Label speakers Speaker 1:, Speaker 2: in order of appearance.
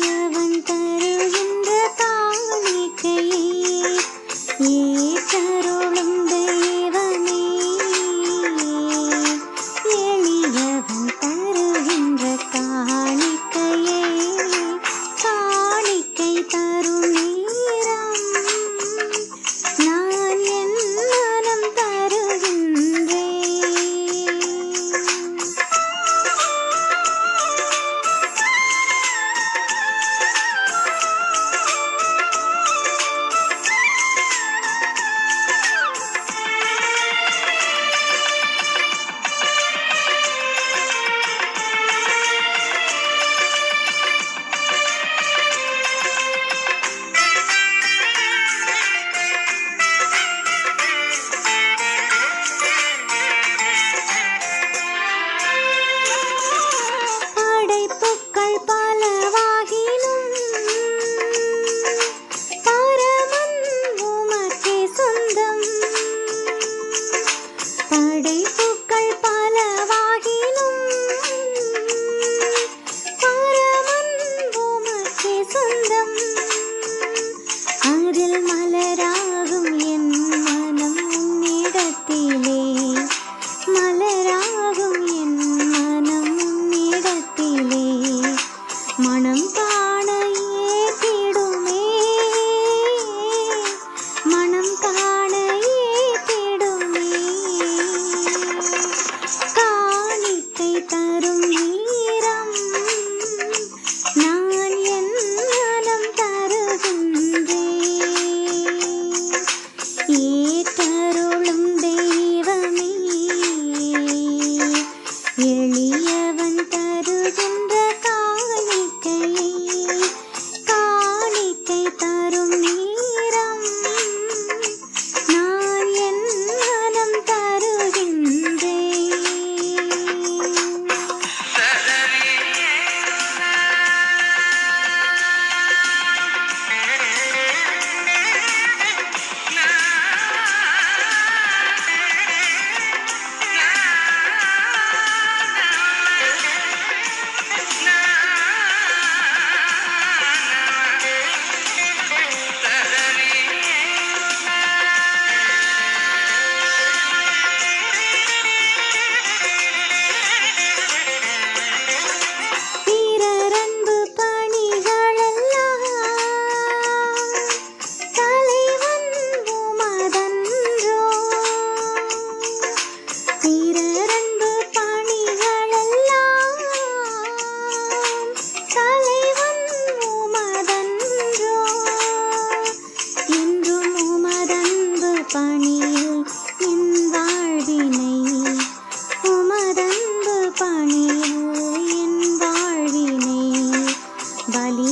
Speaker 1: எளியவன் தருகின்ற காணிக்கையை ஏற்றருளும் தெய்வமே. எளியவன் தருகின்ற காணிக்கையை காணிக்கை தரும் நேரம் நான் என் மனம் தருகின்றேன். படைப்புக்கள் பலவாகினும் பரமன் உமக்கே சொந்தம். படைப்புக்கள் பலவாகினும் பரமன் உமக்கே சொந்தம். அதில் மலராகும் என் மனம் உன்னிடத்திலே, மலராகும் என் மனம் உன்னிடத்திலே மனம் காண ஏத்திடுமே, மனம் காண ஏத்திடுமே. காணிக்கை தரும் நேரம் நான் என் மனம் தருகின்றேன். ஏற்றருளும் தெய்வமே, எளியவன் தருகின்ற காணிக்கையை காணிக்கை தரும் நேரம் நான் என் மனம் தருகின்றேன். பிறரன்பு பணிகளெல்லாம் தலைவன் உமதன்றோ. பிறரன்பு பணிகளெல்லாம் தலைவன் உமதன்றோ. என்றும் உமதன்பு பணியில் என் வாழ்வினை, உமதன்பு பணியில் என் வாழ்வினை பலி